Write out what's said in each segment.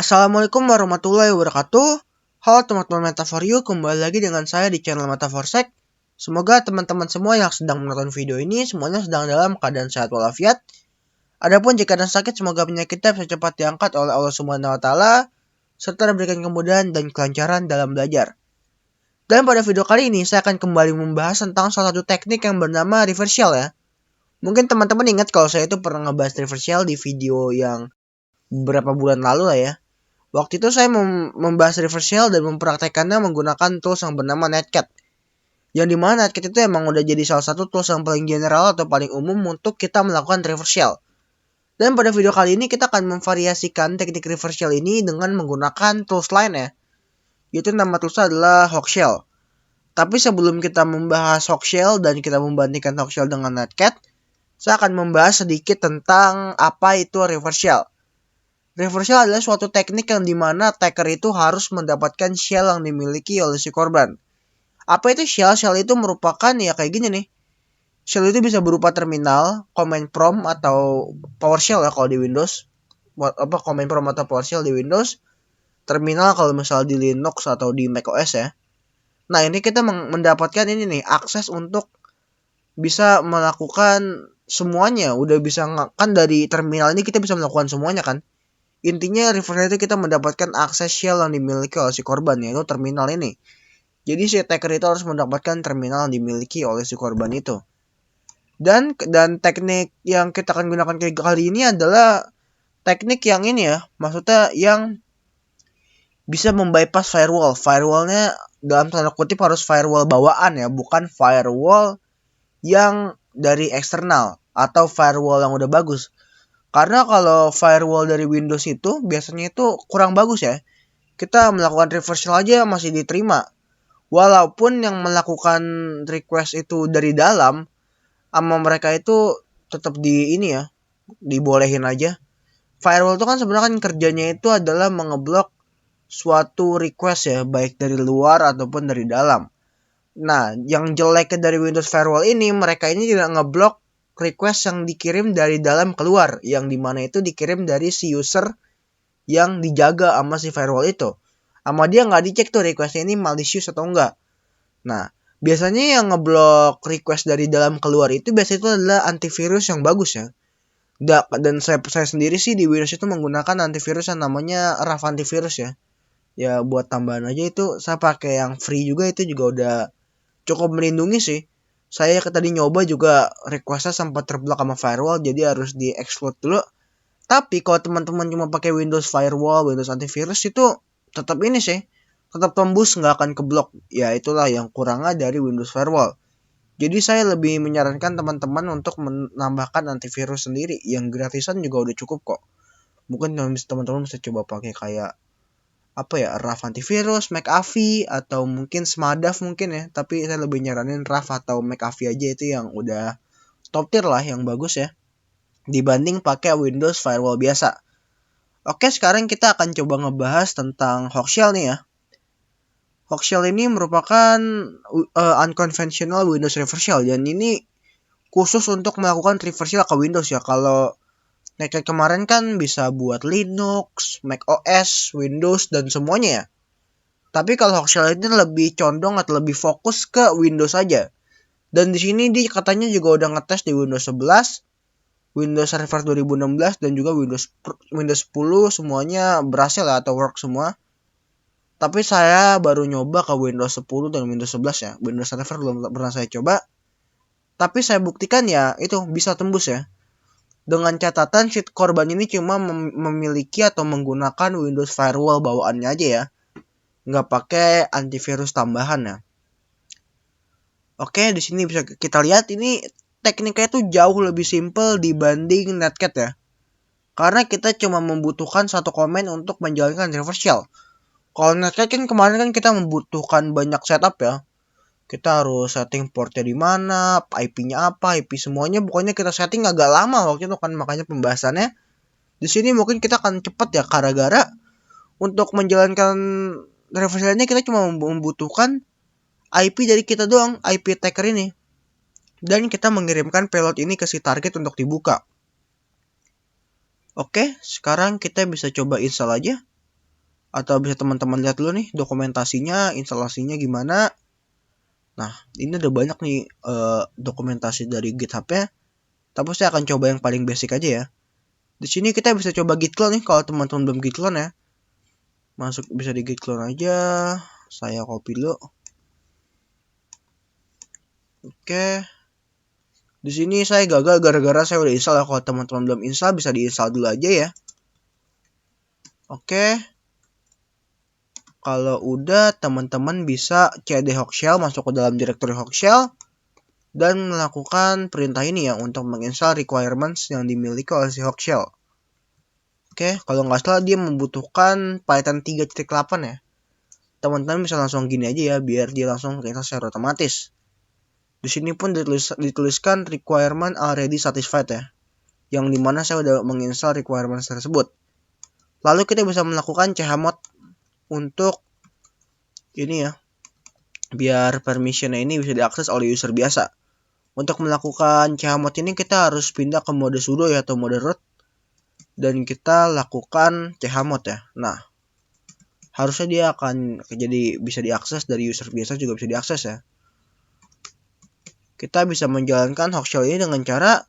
Assalamualaikum warahmatullahi wabarakatuh. Halo teman-teman Metaforio, kembali lagi dengan saya di channel Metaforsek. Semoga teman-teman semua yang sedang menonton video ini semuanya sedang dalam keadaan sehat walafiat. Adapun jika ada sakit, semoga penyakitnya bisa cepat diangkat oleh Allah Subhanahu wa taala serta diberikan kemudahan dan kelancaran dalam belajar. Dan pada video kali ini saya akan kembali membahas tentang salah satu teknik yang bernama reversal ya. Mungkin teman-teman ingat kalau saya itu pernah ngebahas reversal di video yang beberapa bulan lalu lah ya. Waktu itu saya membahas reversal dan mempraktekannya menggunakan tools yang bernama Netcat. Yang dimana Netcat itu emang udah jadi salah satu tools yang paling general atau paling umum untuk kita melakukan reversal. Dan pada video kali ini kita akan memvariasikan teknik reversal ini dengan menggunakan tools lain ya. Yaitu nama toolsnya adalah Hawkshell. Tapi sebelum kita membahas Hawkshell dan kita membandingkan Hawkshell dengan Netcat, saya akan membahas sedikit tentang apa itu reversal. Reversal adalah suatu teknik yang dimana attacker itu harus mendapatkan shell yang dimiliki oleh si korban. Apa itu shell? Shell itu merupakan ya kayak gini nih. Shell itu bisa berupa terminal, command prompt atau PowerShell ya kalau di Windows. Command prompt atau PowerShell di Windows. Terminal kalau misal di Linux atau di macOS ya. Nah ini kita mendapatkan ini nih akses untuk bisa melakukan semuanya. Udah bisa kan dari terminal ini kita bisa melakukan semuanya kan. Intinya reversal itu kita mendapatkan akses shell yang dimiliki oleh si korban yaitu terminal ini. Jadi si attacker itu harus mendapatkan terminal yang dimiliki oleh si korban itu. Dan teknik yang kita akan gunakan kali ini adalah teknik yang ini ya, maksudnya yang bisa membypass firewall. Firewallnya dalam tanda kutip harus firewall bawaan ya, bukan firewall yang dari eksternal atau firewall yang udah bagus. Karena kalau firewall dari Windows itu biasanya itu kurang bagus ya. Kita melakukan reversal aja masih diterima. Walaupun yang melakukan request itu dari dalam, sama mereka itu tetap di ini ya, dibolehin aja. Firewall itu kan sebenarnya kan kerjanya itu adalah mengeblok suatu request ya, baik dari luar ataupun dari dalam. Nah, yang jeleknya dari Windows Firewall ini, mereka ini tidak ngeblok request yang dikirim dari dalam keluar, yang dimana itu dikirim dari si user yang dijaga sama si firewall itu. Sama dia nggak dicek tuh requestnya ini malicious atau enggak. Nah, biasanya yang ngeblok request dari dalam keluar itu biasanya itu adalah antivirus yang bagus ya. Dan saya sendiri sih di Windows itu menggunakan antivirus yang namanya RAF antivirus ya. Ya buat tambahan aja itu saya pakai yang free juga, itu juga udah cukup melindungi sih. Saya tadi nyoba juga requestnya sempat terblok sama firewall, jadi harus di exclude dulu. Tapi kalau teman-teman cuma pakai Windows Firewall, Windows antivirus itu tetap ini sih, tetap tembus, nggak akan keblok. Ya itulah yang kurangnya dari Windows Firewall. Jadi saya lebih menyarankan teman-teman untuk menambahkan antivirus sendiri, yang gratisan juga udah cukup kok. Mungkin teman-teman bisa coba pakai kayak apa ya, RAF antivirus, McAfee atau mungkin Smadaf mungkin ya, tapi saya lebih nyaranin RAF atau McAfee aja, itu yang udah top tier lah, yang bagus ya dibanding pakai Windows Firewall biasa. Oke, sekarang kita akan coba ngebahas tentang Hawkshell nih ya. Hawkshell ini merupakan unconventional Windows reversal, dan ini khusus untuk melakukan reversal ke Windows ya. Kalau Netcat kemarin kan bisa buat Linux, Mac OS, Windows, dan semuanya ya. Tapi kalau Hawkshell ini lebih condong atau lebih fokus ke Windows aja. Dan di sini dia katanya juga udah ngetes di Windows 11, Windows Server 2016, dan juga Windows 10 semuanya berhasil ya, atau work semua. Tapi saya baru nyoba ke Windows 10 dan Windows 11 ya. Windows Server belum pernah saya coba. Tapi saya buktikan ya itu bisa tembus ya. Dengan catatan si korban ini cuma memiliki atau menggunakan Windows Firewall bawaannya aja ya, nggak pakai antivirus tambahan ya. Oke, di sini bisa kita lihat ini tekniknya itu jauh lebih simple dibanding Netcat ya. Karena kita cuma membutuhkan satu komen untuk menjalankan reversal. Kalau Netcat kan kemarin kan kita membutuhkan banyak setup ya. Kita harus setting portnya di mana, IP-nya apa, IP semuanya, pokoknya kita setting agak lama waktu itu kan, makanya pembahasannya. Di sini mungkin kita akan cepat ya, gara-gara untuk menjalankan reversalnya kita cuma membutuhkan IP dari kita doang, IP attacker ini. Dan kita mengirimkan payload ini ke si target untuk dibuka. Oke, sekarang kita bisa coba install aja. Atau bisa teman-teman lihat dulu nih dokumentasinya, instalasinya gimana. Nah, ini ada banyak nih dokumentasi dari GitHub-nya. Tapi saya akan coba yang paling basic aja ya. Di sini kita bisa coba git clone nih kalau teman-teman belum git clone ya. Masuk bisa di git clone aja. Saya copy dulu. Oke. Di sini saya gagal gara-gara saya udah install ya. Kalau teman-teman belum install bisa diinstal dulu aja ya. Oke. Kalau udah teman-teman bisa cd Hawkshell masuk ke dalam directory Hawkshell dan melakukan perintah ini ya untuk menginstal requirements yang dimiliki oleh si Hawkshell. Oke, kalau nggak salah dia membutuhkan Python 3.8 ya. Teman-teman bisa langsung gini aja ya, biar dia langsung terinstall secara otomatis. Di sini pun dituliskan requirement already satisfied ya, yang dimana saya udah menginstal requirements tersebut. Lalu kita bisa melakukan chmod untuk ini ya, biar permissionnya ini bisa diakses oleh user biasa. Untuk melakukan chmod ini kita harus pindah ke mode sudo ya atau mode root, dan kita lakukan chmod ya. Nah, harusnya dia akan jadi bisa diakses dari user biasa juga bisa diakses ya. Kita bisa menjalankan Hawkshell ini dengan cara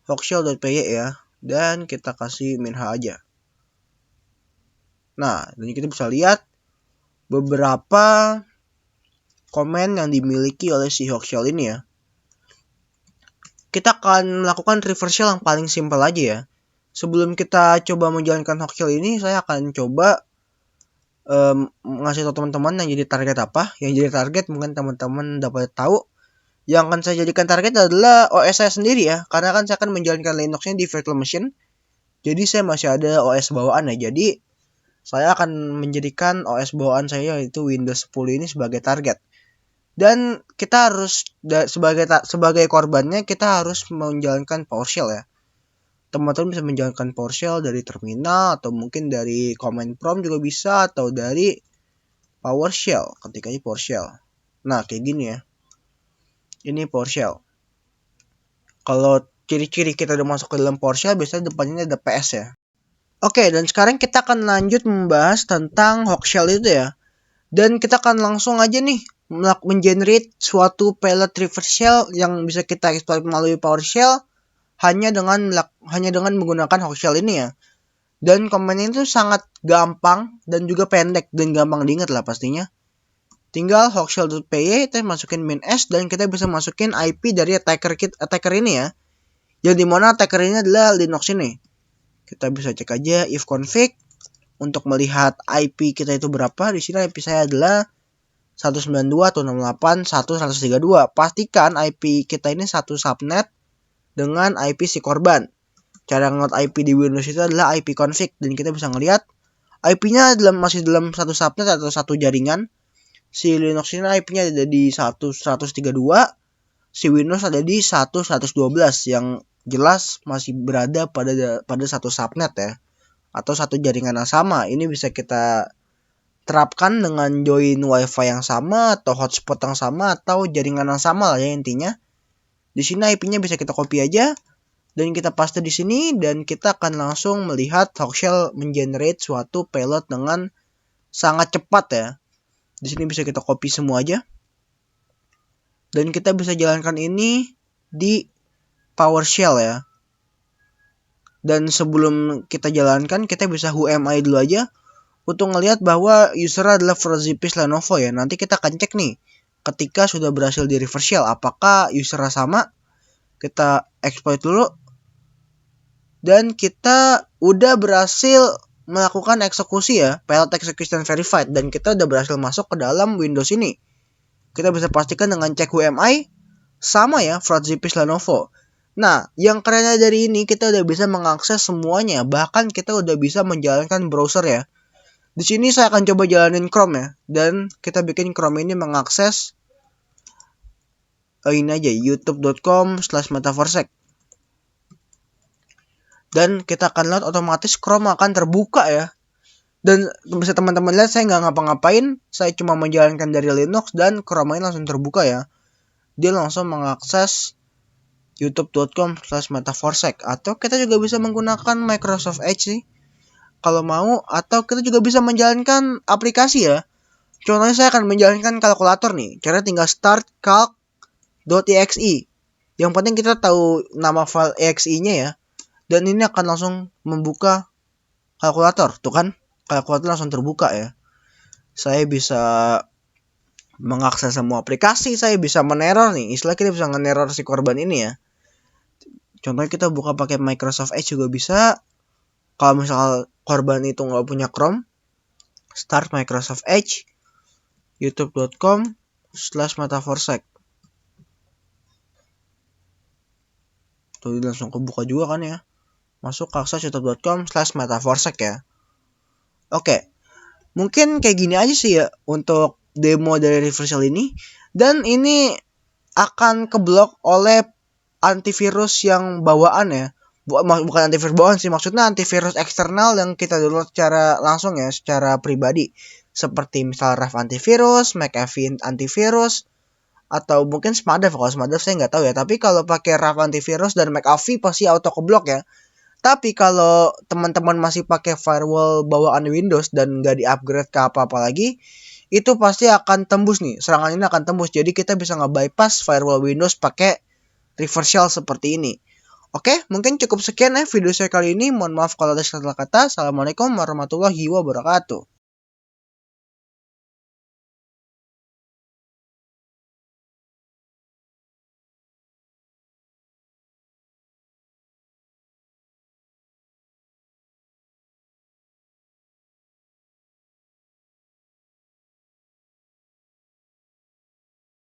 hawkshell.py ya, dan kita kasih -h aja. Nah, dan kita bisa lihat beberapa komen yang dimiliki oleh si Hawkshell ini ya. Kita akan melakukan reverse shell yang paling simpel aja ya. Sebelum kita coba menjalankan Hawkshell ini, saya akan coba ngasih tahu teman-teman yang jadi target apa. Yang jadi target mungkin teman-teman dapat tahu. Yang akan saya jadikan target adalah OS saya sendiri ya, karena kan saya akan menjalankan Linux-nya di virtual machine. Jadi saya masih ada OS bawaan ya. Jadi saya akan menjadikan OS bawaan saya yaitu Windows 10 ini sebagai target. Dan kita harus sebagai korbannya kita harus menjalankan PowerShell ya. Teman-teman bisa menjalankan PowerShell dari terminal atau mungkin dari command prompt juga bisa, atau dari PowerShell, ketikanya PowerShell. Nah, kayak gini ya. Ini PowerShell. Kalau ciri-ciri kita udah masuk ke dalam PowerShell, biasanya depannya ada PS ya. Oke, dan sekarang kita akan lanjut membahas tentang Hawkshell itu ya. Dan kita akan langsung aja nih mengenerate suatu payload reverse shell yang bisa kita exploit melalui PowerShell hanya dengan menggunakan Hawkshell ini ya. Dan command itu sangat gampang dan juga pendek dan gampang diingat lah pastinya. Tinggal hawkshell.py kita masukin -s dan kita bisa masukin IP dari attacker ini ya. Yang dimana attacker ini adalah Linux ini. Kita bisa cek aja if config untuk melihat IP kita itu berapa. Di sini IP saya adalah 192.168.1.132. Pastikan IP kita ini satu subnet dengan IP si korban. Cara nge-load IP di Windows itu adalah IP config, dan kita bisa ngelihat IP-nya masih dalam satu subnet atau satu jaringan. Si Linux ini IP-nya ada di 132, si Windows ada di 112 yang jelas masih berada pada satu subnet ya, atau satu jaringan yang sama. Ini bisa kita terapkan dengan join wifi yang sama atau hotspot yang sama atau jaringan yang sama lah ya intinya. Di sini IP-nya bisa kita copy aja dan kita paste di sini, dan kita akan langsung melihat Hawkshell mengenerate suatu payload dengan sangat cepat ya. Di sini bisa kita copy semua aja. Dan kita bisa jalankan ini di PowerShell ya. Dan sebelum kita jalankan, kita bisa who am I dulu aja untuk ngelihat bahwa user adalah Frozipis Lenovo ya. Nanti kita akan cek nih ketika sudah berhasil di reverse shell apakah user sama. Kita exploit dulu. Dan kita udah berhasil melakukan eksekusi ya, payload execution verified, dan kita udah berhasil masuk ke dalam Windows ini. Kita bisa pastikan dengan cek who am I sama ya, Frozipis Lenovo. Nah, yang kerennya dari ini kita udah bisa mengakses semuanya, bahkan kita udah bisa menjalankan browser ya. Di sini saya akan coba jalanin Chrome ya, dan kita bikin Chrome ini mengakses ini aja youtube.com/metaforsec. Dan kita akan lihat otomatis Chrome akan terbuka ya. Dan bisa teman-teman lihat saya nggak ngapa-ngapain, saya cuma menjalankan dari Linux dan Chrome ini langsung terbuka ya. Dia langsung mengakses youtube.com/metaforsec, atau kita juga bisa menggunakan Microsoft Edge sih. kalau mau, atau kita juga bisa menjalankan aplikasi ya. Contohnya saya akan menjalankan kalkulator nih. Caranya tinggal start calc.exe. Yang penting kita tahu nama file exe-nya ya. Dan ini akan langsung membuka kalkulator. Tuh kan, kalkulator langsung terbuka ya. Saya bisa mengakses semua aplikasi, saya bisa meneror nih. Istilah kita bisa meneror si korban ini ya. Contohnya kita buka pakai Microsoft Edge juga bisa. Kalau misal korban itu nggak punya Chrome, start Microsoft Edge, youtube.com/metaforsec. Tuh langsung kebuka juga kan ya. Masuk ke akses youtube.com/metaforsec ya. Oke, mungkin kayak gini aja sih ya untuk demo dari Reversal ini. Dan ini akan keblok oleh antivirus yang bawaan ya. Bukan antivirus bawaan sih, maksudnya antivirus eksternal yang kita download secara langsung ya, secara pribadi. Seperti misal Raf antivirus, McAfee antivirus, atau mungkin Smadev. Kalau Smadev saya nggak tahu ya, tapi kalau pakai Raf antivirus dan McAfee pasti auto keblok ya. Tapi kalau teman-teman masih pakai firewall bawaan Windows dan nggak di-upgrade ke apa-apa lagi, itu pasti akan tembus nih. Serangan ini akan tembus. Jadi kita bisa nge-bypass firewall Windows pakai Reversal seperti ini. Oke, mungkin cukup sekian ya video saya kali ini. Mohon maaf kalau ada salah kata. Assalamualaikum warahmatullahi wabarakatuh.